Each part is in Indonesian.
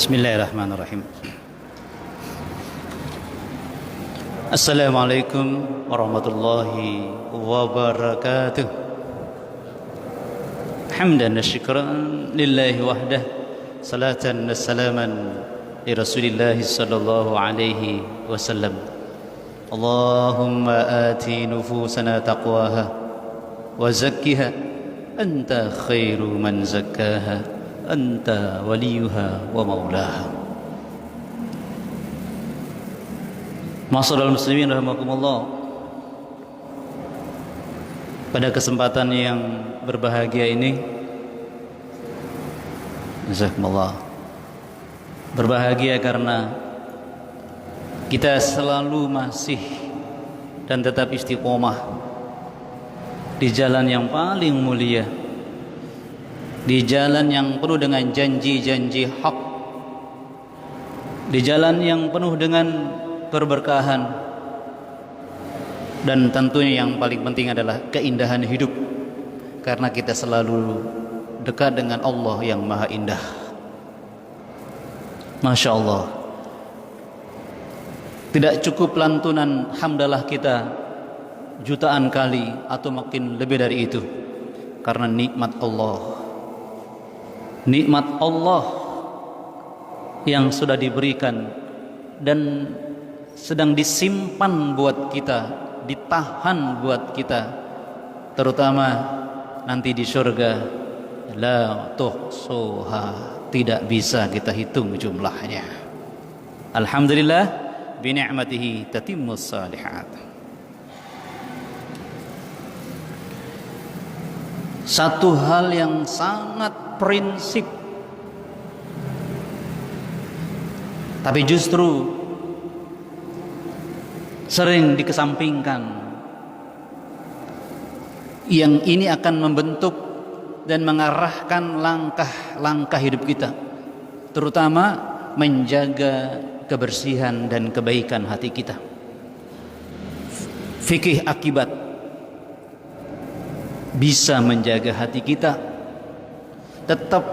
Bismillahirrahmanirrahim. Assalamualaikum warahmatullahi wabarakatuh. Hamdan wa syukran lillahi wahdah, salatan wa salaman li Rasulillahi sallallahu alaihi wasallam. Allahumma ati nufusana taqwaha wa zakkiha anta khairu man zakkaha anta waliyuha wa maulaha. Ma'asyiral muslimin rahimakumullah. Pada kesempatan yang berbahagia ini, jazakumullah, berbahagia karena kita selalu masih dan tetap istiqomah di jalan yang paling mulia, di jalan yang penuh dengan janji-janji hak, di jalan yang penuh dengan keberkahan, dan tentunya yang paling penting adalah keindahan hidup, karena kita selalu dekat dengan Allah yang maha indah. Masya Allah, tidak cukup lantunan hamdalah kita jutaan kali atau makin lebih dari itu, karena nikmat Allah, nikmat Allah yang sudah diberikan dan sedang disimpan buat kita, ditahan buat kita, terutama nanti di surga, la tuhsuha, tidak bisa kita hitung jumlahnya. Alhamdulillah, bi ni'matihi tatimmus salihat. Satu hal yang sangat prinsip, tapi justru sering dikesampingkan, yang ini akan membentuk dan mengarahkan langkah-langkah hidup kita, terutama menjaga kebersihan dan kebaikan hati kita. Fikih akibat bisa menjaga hati kita tetap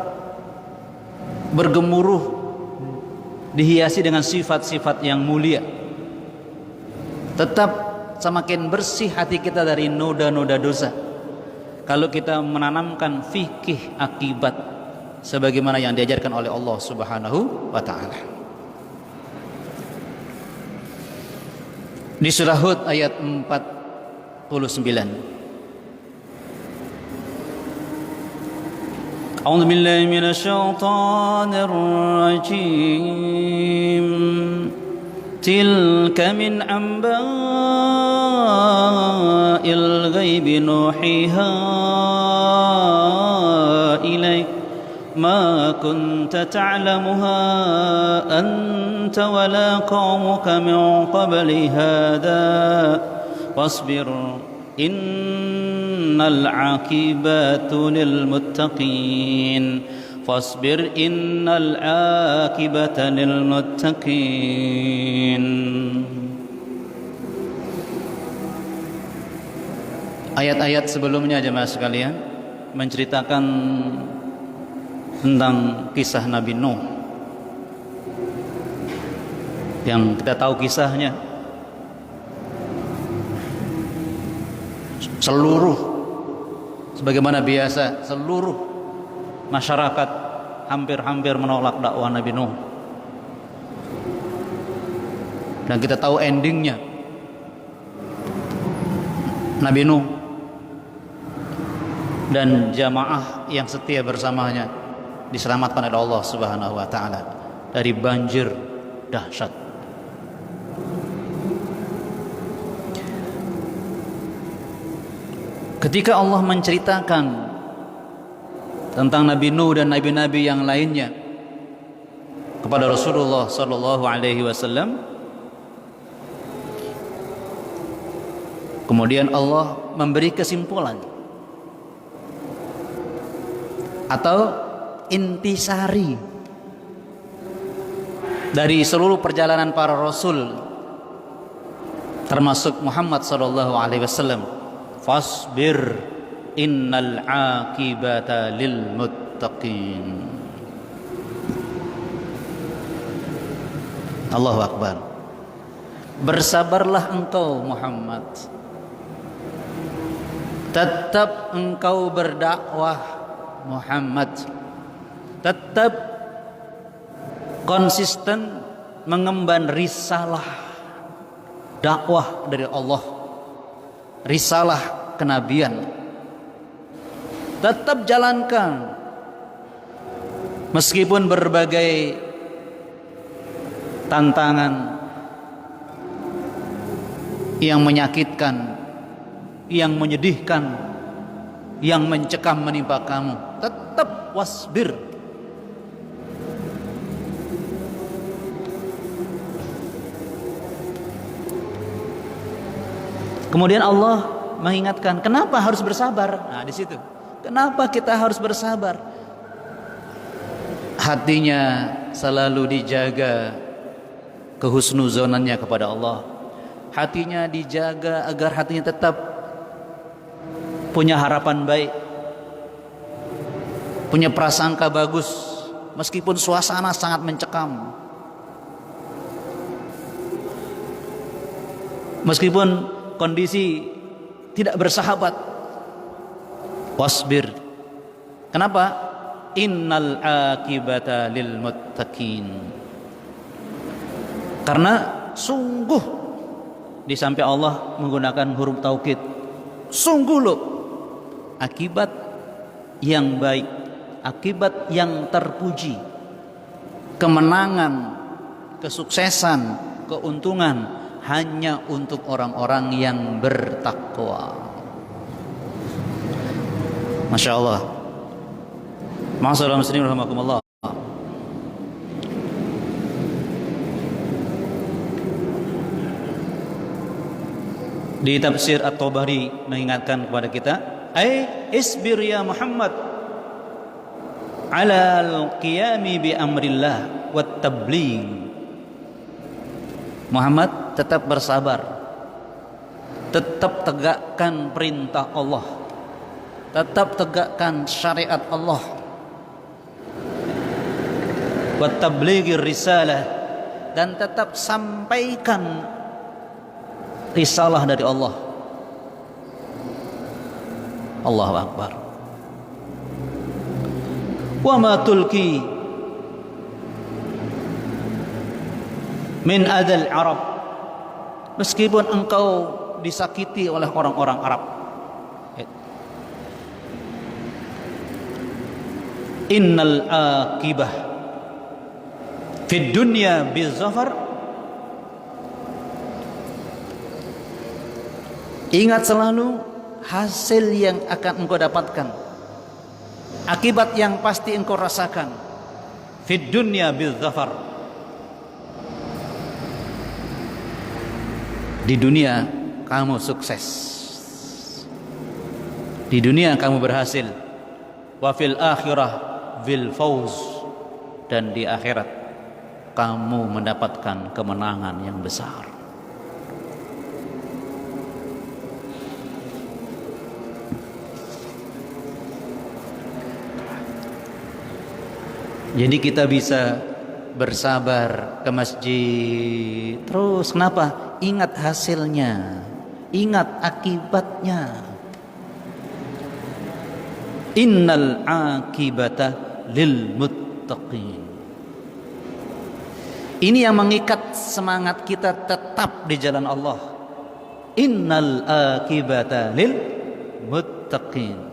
bergemuruh, dihiasi dengan sifat-sifat yang mulia, tetap semakin bersih hati kita dari noda-noda dosa kalau kita menanamkan fikih akibat sebagaimana yang diajarkan oleh Allah Subhanahu wa taala. Di surah Hud ayat 49, A'udzu billahi minasyaitonir rajim. Tilka min amba'il ghaibi nuhiha ilaik ma kunta ta'lamuha anta wala qaumuka min qabli hadha wasbir innal 'aqibatu lil muttaqin. Fasbir innal 'aqibata lil muttaqin. Ayat-ayat sebelumnya jemaah sekalian menceritakan tentang kisah Nabi Nuh yang kita tahu kisahnya. Seluruh, sebagaimana biasa, seluruh masyarakat hampir-hampir menolak dakwah Nabi Nuh. Dan kita tahu endingnya. Nabi Nuh dan jamaah yang setia bersamanya diselamatkan oleh Allah Subhanahu wa taala dari banjir dahsyat. Ketika Allah menceritakan tentang Nabi Nuh dan nabi-nabi yang lainnya kepada Rasulullah sallallahu alaihi wasallam, kemudian Allah memberi kesimpulan atau intisari dari seluruh perjalanan para rasul, termasuk Muhammad sallallahu alaihi wasallam. Fasbir innal aqibata lil muttaqin. Allahu Akbar. Bersabarlah engkau Muhammad. Tetap engkau berdakwah Muhammad. Tetap konsisten mengemban risalah dakwah dari Allah, risalah kenabian. Tetap jalankan meskipun berbagai tantangan yang menyakitkan, yang menyedihkan, yang mencekam menimpa kamu, tetap wasbir. Kemudian Allah mengingatkan, kenapa harus bersabar? Nah, di situ. Kenapa kita harus bersabar? Hatinya selalu dijaga kehusnuzonannya kepada Allah. Hatinya dijaga agar hatinya tetap punya harapan baik, punya prasangka bagus meskipun suasana sangat mencekam, meskipun kondisi tidak bersahabat. Wasbir. Kenapa? Innal akibata lil muttaqin. Karena sungguh di samping Allah menggunakan huruf taukid, sungguh loh akibat yang baik, akibat yang terpuji, kemenangan, kesuksesan, keuntungan hanya untuk orang-orang yang bertakwa. Masya Allah. Ma'asyiral muslimin rahimakumullah. Di tafsir At-Tabari mengingatkan kepada kita, isbir ya Muhammad ala al-qiyami bi amrillah wat tabligh. Muhammad, tetap bersabar, tetap tegakkan perintah Allah, tetap tegakkan syariat Allah, wat tablighir risalah, dan tetap sampaikan risalah dari Allah. Allahu Akbar. Wa ma tulki min adal Arab, meskipun engkau disakiti oleh orang-orang Arab. Innal akibah fid dunya bizafar. Ingat selalu hasil yang akan engkau dapatkan, akibat yang pasti engkau rasakan. Fid dunya bizafar. Di dunia kamu sukses, di dunia kamu berhasil. Wa fil akhirah bil fauz, dan di akhirat kamu mendapatkan kemenangan yang besar. Jadi kita bisa bersabar ke masjid terus. Kenapa? Ingat hasilnya, ingat akibatnya. Innal akibata lil muttaqin. Ini yang mengikat semangat kita tetap di jalan Allah. Innal akibata lil muttaqin.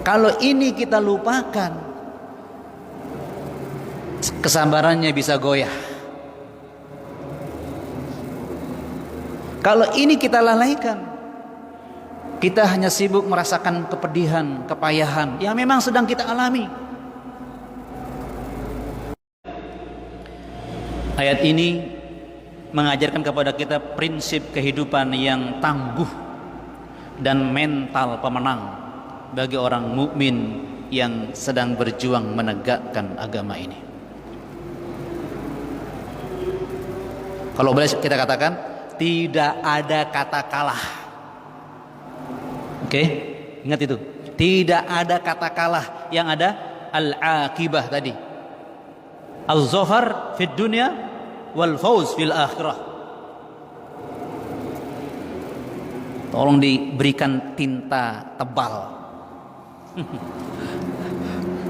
Kalau ini kita lupakan, kesabarannya bisa goyah. Kalau ini kita lalaikan, kita hanya sibuk merasakan kepedihan, kepayahan yang memang sedang kita alami. Ayat ini mengajarkan kepada kita prinsip kehidupan yang tangguh dan mental pemenang bagi orang mukmin yang sedang berjuang menegakkan agama ini. Kalau boleh kita katakan, tidak ada kata kalah. Oke, ingat itu. Tidak ada kata kalah, yang ada al-akibah tadi. Az-zafar fid dunya wal fauz fil akhirah. Tolong diberikan tinta tebal.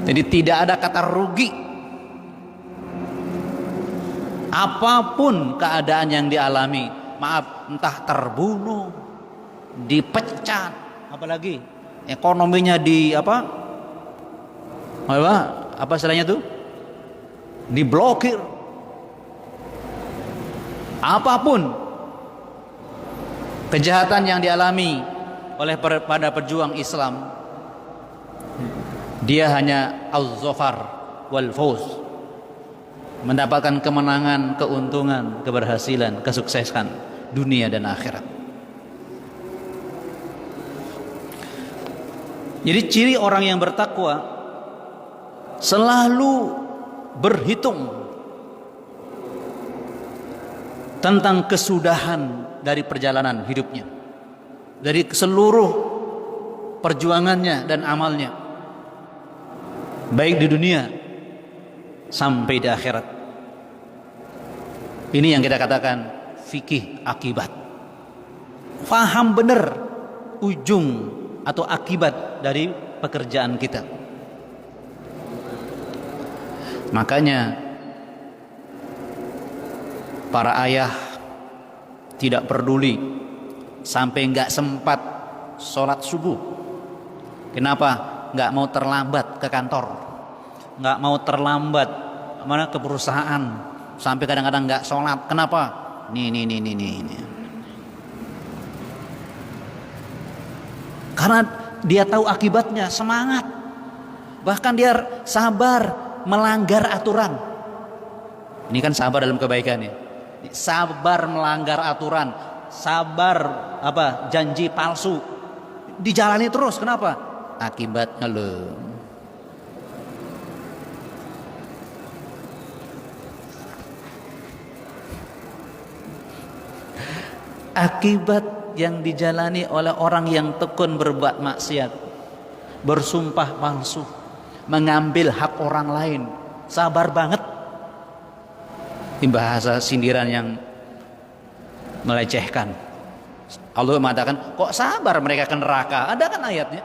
Jadi tidak ada kata rugi. Apapun keadaan yang dialami, maaf, entah terbunuh, dipecat, apalagi ekonominya di apa istilahnya tuh, diblokir, apapun kejahatan yang dialami oleh pada pejuang Islam, dia hanya az-zafar wal fauz, mendapatkan kemenangan, keuntungan, keberhasilan, kesuksesan dunia dan akhirat. Jadi ciri orang yang bertakwa selalu berhitung tentang kesudahan dari perjalanan hidupnya, dari seluruh perjuangannya dan amalnya, baik di dunia sampai di akhirat. Ini yang kita katakan fikih akibat. Faham benar ujung atau akibat dari pekerjaan kita. Makanya para ayah tidak peduli sampai nggak sempat sholat subuh. Kenapa? Nggak mau terlambat ke kantor, nggak mau terlambat ke perusahaan, sampai kadang-kadang nggak sholat. Kenapa? Nih. Karena dia tahu akibatnya, semangat. Bahkan dia sabar melanggar aturan. Ini kan sabar dalam kebaikan ya. Sabar melanggar aturan, sabar janji palsu, dijalani terus. Kenapa? Akibatnya loh. Akibat yang dijalani oleh orang yang tekun berbuat maksiat, bersumpah palsu, mengambil hak orang lain, sabar banget. Ini bahasa sindiran yang melecehkan. Allah mengatakan, kok sabar mereka ke neraka? Ada kan ayatnya.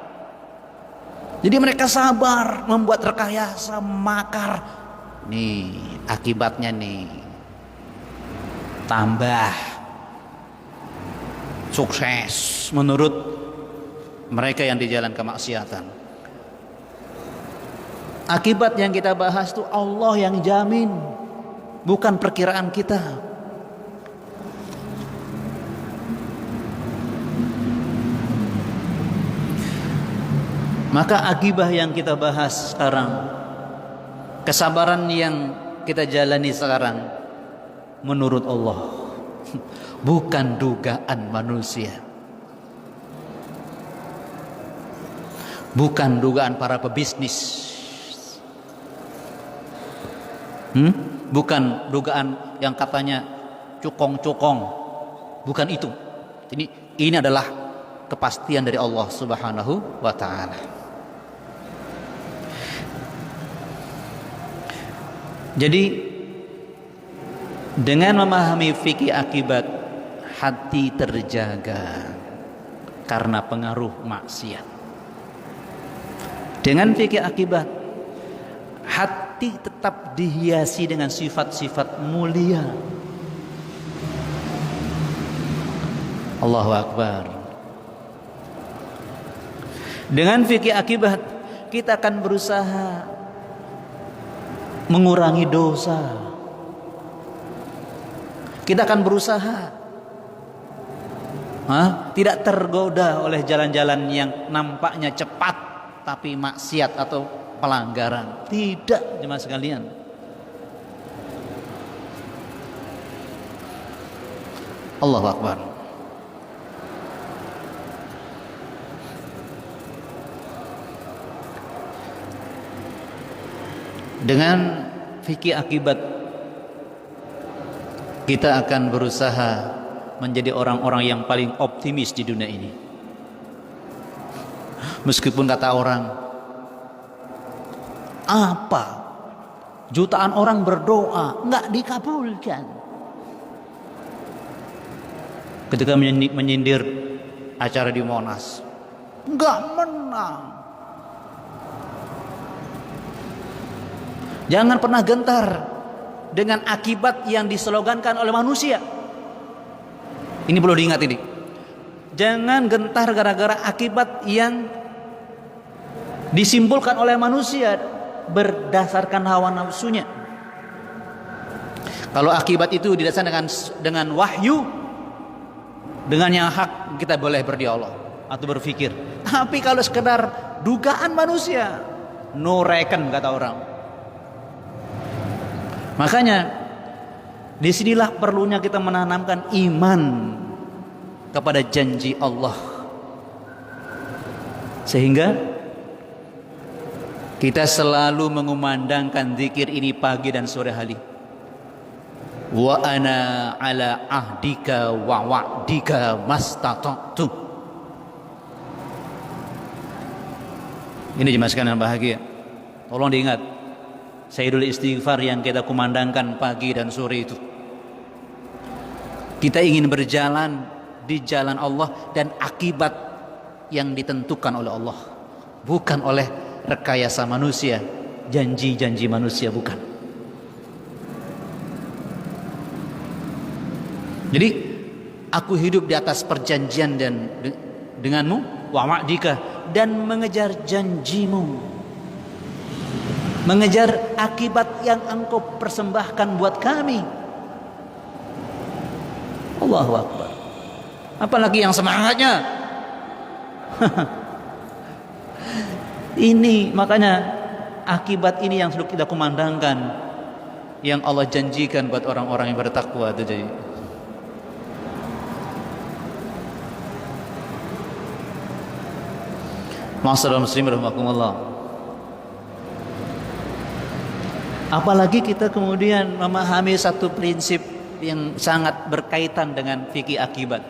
Jadi mereka sabar membuat rekayasa, makar. Nih akibatnya nih, tambah sukses menurut mereka yang di jalan kemaksiatan. Akibat yang kita bahas itu Allah yang jamin, bukan perkiraan kita. Maka akibah yang kita bahas sekarang, kesabaran yang kita jalani sekarang, menurut Allah, bukan dugaan manusia, bukan dugaan para pebisnis, bukan dugaan yang katanya cukong-cukong, bukan itu. Ini adalah kepastian dari Allah Subhanahu wa ta'ala. Jadi dengan memahami fikih akibat, hati terjaga karena pengaruh maksiat. Dengan fikih akibat, hati tetap dihiasi dengan sifat-sifat mulia. Allahu Akbar. Dengan fikih akibat, kita akan berusaha mengurangi dosa. Kita akan berusaha tidak tergoda oleh jalan-jalan yang nampaknya cepat tapi maksiat atau pelanggaran. Tidak, jemaah sekalian. Allahu Akbar. Dengan fikih akibat, kita akan berusaha menjadi orang-orang yang paling optimis di dunia ini. Meskipun kata orang, apa Jutaan orang berdoa, nggak dikabulkan. Ketika menyindir acara di Monas, nggak menang. Jangan pernah gentar dengan akibat yang dislogankan oleh manusia. Ini perlu diingat ini. Jangan gentar gara-gara akibat yang disimpulkan oleh manusia berdasarkan hawa nafsunya. Kalau akibat itu didasarkan dengan wahyu, dengan yang hak, kita boleh berdialog atau berpikir. Tapi kalau sekedar dugaan manusia, no reckon kata orang. Makanya disinilah perlunya kita menanamkan iman kepada janji Allah, sehingga kita selalu mengumandangkan zikir ini pagi dan sore hari. Wa ana ala ahdika wa wa'dika mastata'tu. Ini jemaah sekalian yang bahagia, tolong diingat Sayyidul Istighfar yang kita kumandangkan pagi dan sore itu. Kita ingin berjalan di jalan Allah dan akibat yang ditentukan oleh Allah, bukan oleh rekayasa manusia, janji-janji manusia, bukan. Jadi aku hidup di atas perjanjian dan denganmu, wa wa'dika, dan mengejar janjimu, mengejar akibat yang engkau persembahkan buat kami. Allahu Akbar. Apalagi yang semangatnya. Ini makanya akibat ini yang sudah kita kumandangkan, yang Allah janjikan buat orang-orang yang bertakwa itu. Jadi Ma'asyiral muslimin rahimakumullah. Apalagi kita kemudian memahami satu prinsip yang sangat berkaitan dengan fikih akibat.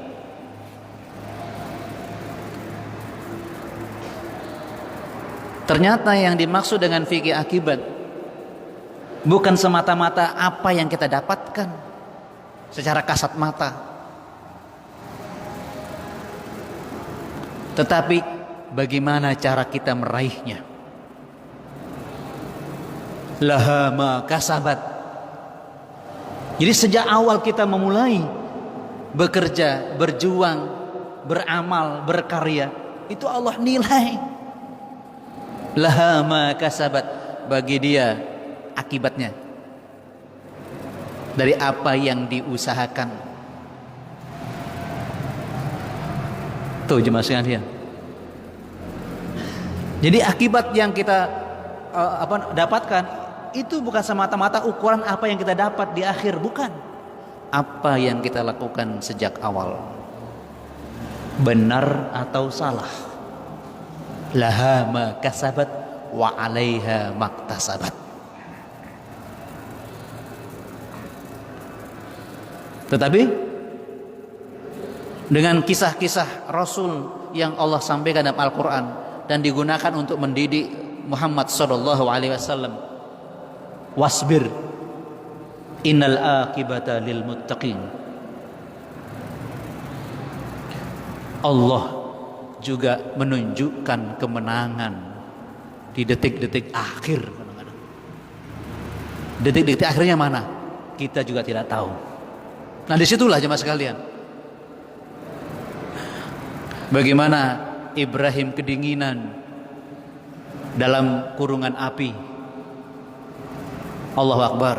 Ternyata yang dimaksud dengan fikih akibat bukan semata-mata apa yang kita dapatkan secara kasat mata, tetapi bagaimana cara kita meraihnya. Laha ma kasabat. Jadi sejak awal kita memulai bekerja, berjuang, beramal, berkarya, itu Allah nilai. Laha ma kasabat, bagi dia akibatnya dari apa yang diusahakan. Tuh jemaah sekalian. Jadi akibat yang kita dapatkan itu bukan semata-mata ukuran apa yang kita dapat di akhir, bukan. Apa yang kita lakukan sejak awal, benar atau salah. Laha ma kasabat wa 'alaiha maktasabat. Tetapi dengan kisah-kisah Rasul yang Allah sampaikan dalam Al-Quran dan digunakan untuk mendidik Muhammad sallallahu alaihi wasallam, wasbir innal aqibata lil muttaqin. Allah juga menunjukkan kemenangan di detik-detik akhir. Detik-detik akhirnya mana? Kita juga tidak tahu. Nah disitulah jemaah sekalian, bagaimana Ibrahim kedinginan dalam kurungan api. Allahu Akbar.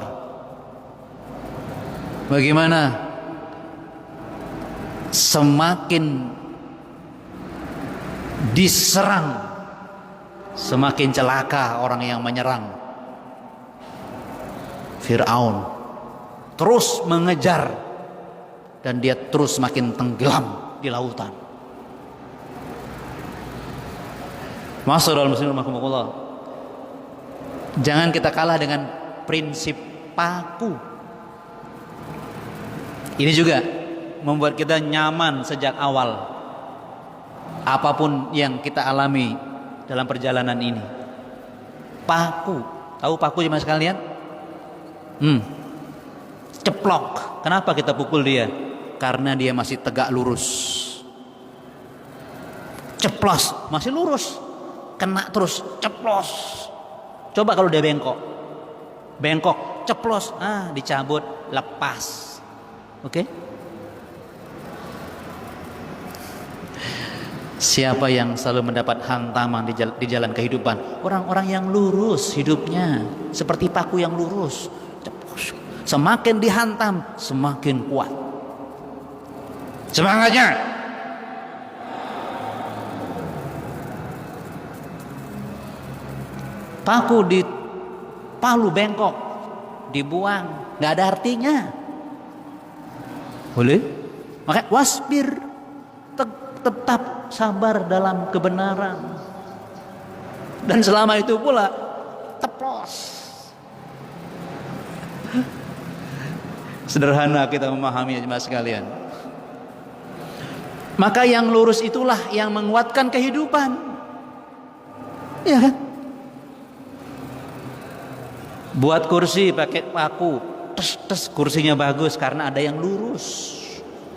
Bagaimana semakin diserang, semakin celaka orang yang menyerang. Fir'aun terus mengejar dan dia terus makin tenggelam di lautan. Ma'asyiral muslimin rahimakumullah. Jangan kita kalah dengan prinsip paku. Ini juga membuat kita nyaman sejak awal, apapun yang kita alami dalam perjalanan ini. Paku, tahu paku jemaah sekalian? Ceplok. Kenapa kita pukul dia? Karena dia masih tegak lurus. Ceplos, masih lurus. Kena terus, ceplos. Coba kalau dia bengkok. Bengkok, ceplos, dicabut, lepas. Oke? Siapa yang selalu mendapat hantaman di jalan kehidupan? Orang-orang yang lurus hidupnya, seperti paku yang lurus. Semakin dihantam, semakin kuat. Semangatnya. Paku di palu bengkok, dibuang, nggak ada artinya. Boleh? Maka wasbir, tetap sabar dalam kebenaran. Dan selama itu pula teplos. Sederhana kita memahami jemaah sekalian. Maka yang lurus itulah yang menguatkan kehidupan. Ya kan? Buat kursi pakai paku, tes kursinya bagus karena ada yang lurus.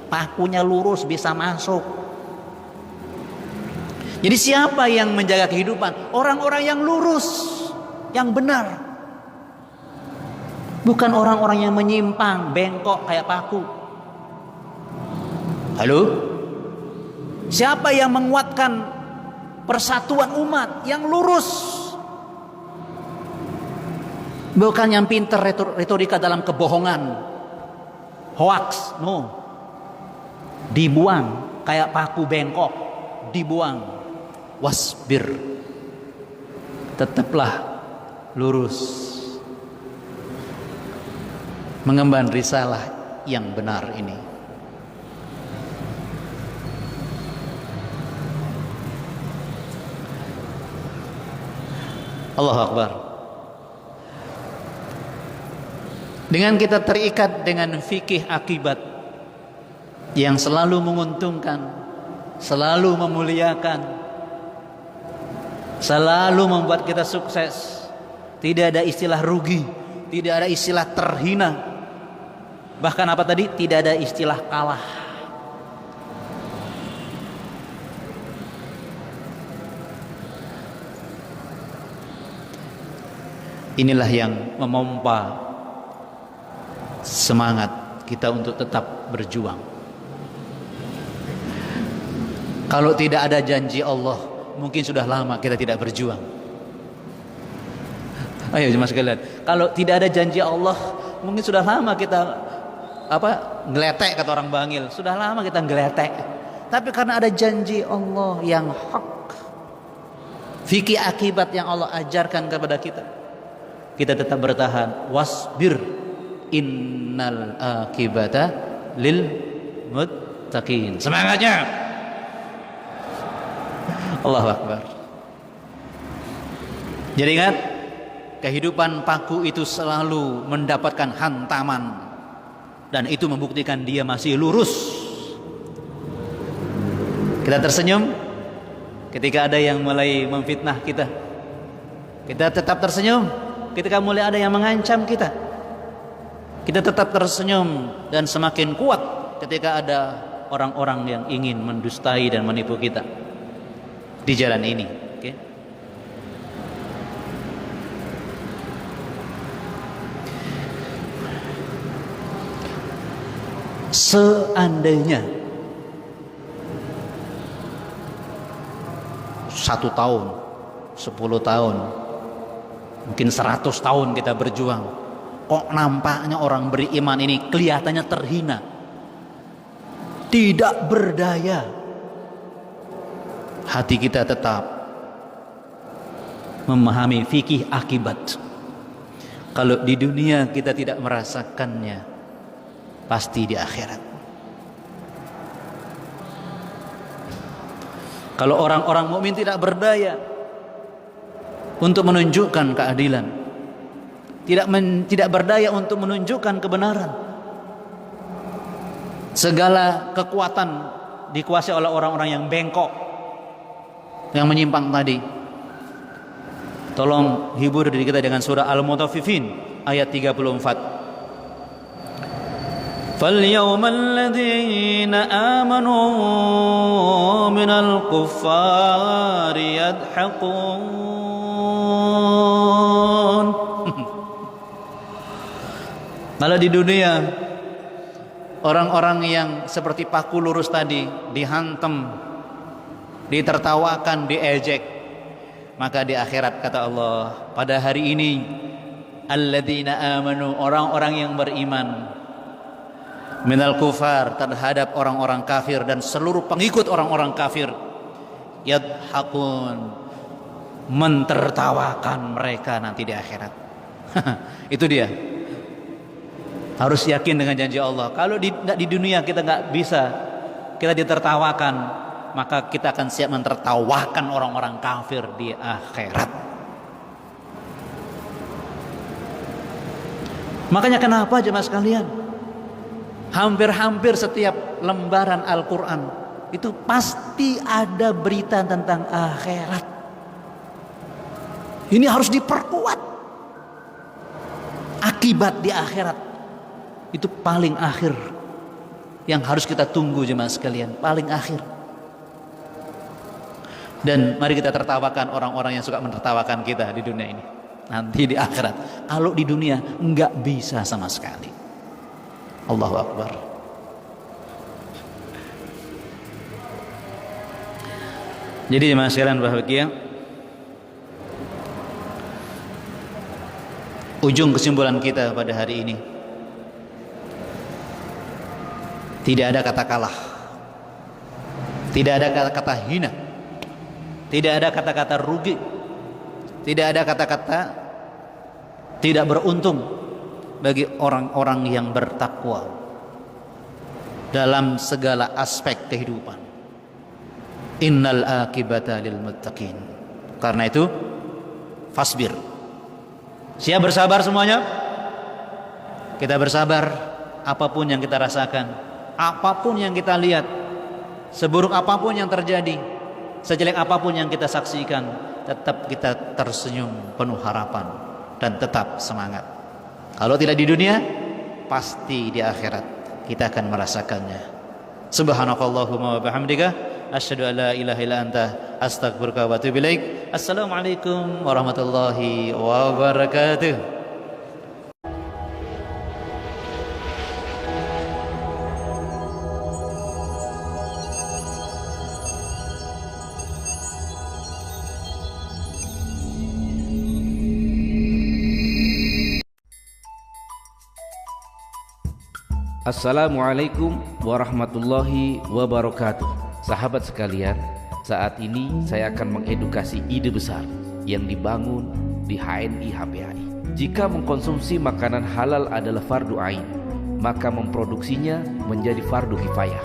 Pakunya lurus bisa masuk. Jadi siapa yang menjaga kehidupan? Orang-orang yang lurus, yang benar. Bukan orang-orang yang menyimpang, bengkok kayak paku. Halo? Siapa yang menguatkan persatuan umat? Yang lurus. Bukan yang pintar retorika dalam kebohongan, hoax, no. Dibuang kayak paku bengkok, dibuang. Wasbir, tetaplah lurus, mengemban risalah yang benar ini. Allahu Akbar. Dengan kita terikat dengan fikih akibat yang selalu menguntungkan, selalu memuliakan, selalu membuat kita sukses. Tidak ada istilah rugi, tidak ada istilah terhina. Bahkan apa tadi? Tidak ada istilah kalah. Inilah yang memompa semangat kita untuk tetap berjuang. Kalau tidak ada janji Allah, mungkin sudah lama kita tidak berjuang. Ayo jemaah sekalian, kalau tidak ada janji Allah, mungkin sudah lama kita ngeletek kata orang Bangil. Sudah lama kita ngeletek. Tapi karena ada janji Allah yang hak, fikih akibat yang Allah ajarkan kepada kita, kita tetap bertahan. Wasbir, innal akibata lil muttaqin. Semangatnya. Allahu Akbar. Jadi ingat, kehidupan paku itu selalu mendapatkan hantaman, dan itu membuktikan dia masih lurus. Kita tersenyum ketika ada yang mulai memfitnah kita. Kita tetap tersenyum ketika mulai ada yang mengancam kita. Kita tetap tersenyum dan semakin kuat ketika ada orang-orang yang ingin mendustai dan menipu kita di jalan ini. Okay? Seandainya 1 tahun, 10 tahun, mungkin 100 tahun kita berjuang, kok nampaknya orang beriman ini kelihatannya terhina, tidak berdaya, hati kita tetap memahami fikih akibat. Kalau di dunia kita tidak merasakannya, pasti di akhirat. Kalau orang-orang mukmin tidak berdaya untuk menunjukkan keadilan, tidak berdaya untuk menunjukkan kebenaran, segala kekuatan dikuasai oleh orang-orang yang bengkok, yang menyimpang tadi. Tolong hibur diri kita dengan surah Al-Mutaffifin ayat 34. فاليوم الذين آمنوا من الكفار يضحكون. Kalau di dunia orang-orang yang seperti paku lurus tadi dihantam, ditertawakan, diejek, maka di akhirat kata Allah, pada hari ini alladzina amanu, orang-orang yang beriman, minal kufar, terhadap orang-orang kafir dan seluruh pengikut orang-orang kafir, yadhakun, mentertawakan mereka nanti di akhirat. Itu dia. Harus yakin dengan janji Allah. Kalau di dunia kita nggak bisa, kita ditertawakan, maka kita akan siap mentertawakan orang-orang kafir di akhirat. Makanya kenapa jemaah sekalian, hampir-hampir setiap lembaran Al-Quran itu pasti ada berita tentang akhirat. Ini harus diperkuat. Akibat di akhirat itu paling akhir yang harus kita tunggu jemaah sekalian, paling akhir. Dan mari kita tertawakan orang-orang yang suka menertawakan kita di dunia ini nanti di akhirat. Kalau di dunia enggak bisa sama sekali. Allahu Akbar. Jadi jemaah sekalian bahagia, ujung kesimpulan kita pada hari ini, tidak ada kata kalah, tidak ada kata-kata hina, tidak ada kata-kata rugi, tidak ada kata-kata tidak beruntung bagi orang-orang yang bertakwa dalam segala aspek kehidupan. Innal akibata lil muttaqin. Karena itu fasbir. Siap bersabar semuanya? Kita bersabar apapun yang kita rasakan, apapun yang kita lihat, seburuk apapun yang terjadi, sejelek apapun yang kita saksikan, tetap kita tersenyum penuh harapan dan tetap semangat. Kalau tidak di dunia, pasti di akhirat kita akan merasakannya. Subhanakallahumma wa bihamdika, asyhadu an la ilaha illa anta, astaghfiruka wa atubu ilaik. Assalamualaikum warahmatullahi wabarakatuh. Assalamualaikum warahmatullahi wabarakatuh. Sahabat sekalian, saat ini saya akan mengedukasi ide besar yang dibangun di HNI HPAI. Jika mengkonsumsi makanan halal adalah fardu ain, maka memproduksinya menjadi fardu kifayah.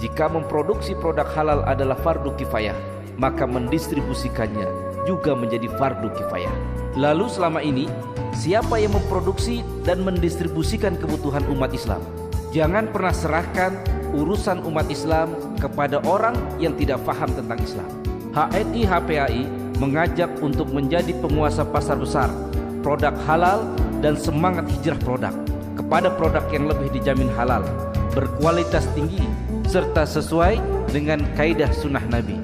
Jika memproduksi produk halal adalah fardu kifayah, maka mendistribusikannya juga menjadi fardu kifayah. Lalu selama ini, siapa yang memproduksi dan mendistribusikan kebutuhan umat Islam? Jangan pernah serahkan urusan umat Islam kepada orang yang tidak paham tentang Islam. HNI HPAI mengajak untuk menjadi penguasa pasar besar produk halal dan semangat hijrah produk kepada produk yang lebih dijamin halal, berkualitas tinggi, serta sesuai dengan kaidah sunnah Nabi.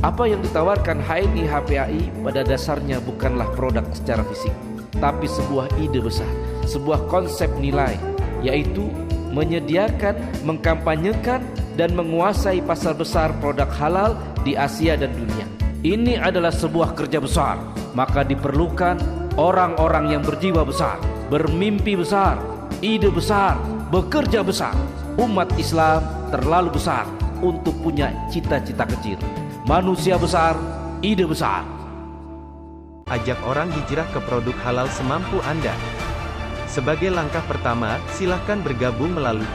Apa yang ditawarkan HNI HPAI pada dasarnya bukanlah produk secara fisik, tapi sebuah ide besar, sebuah konsep nilai, yaitu menyediakan, mengkampanyekan, dan menguasai pasar besar produk halal di Asia dan dunia. Ini adalah sebuah kerja besar, maka diperlukan orang-orang yang berjiwa besar, bermimpi besar, ide besar, bekerja besar. Umat Islam terlalu besar untuk punya cita-cita kecil. Manusia besar, ide besar. Ajak orang hijrah ke produk halal semampu Anda. Sebagai langkah pertama, silakan bergabung melalui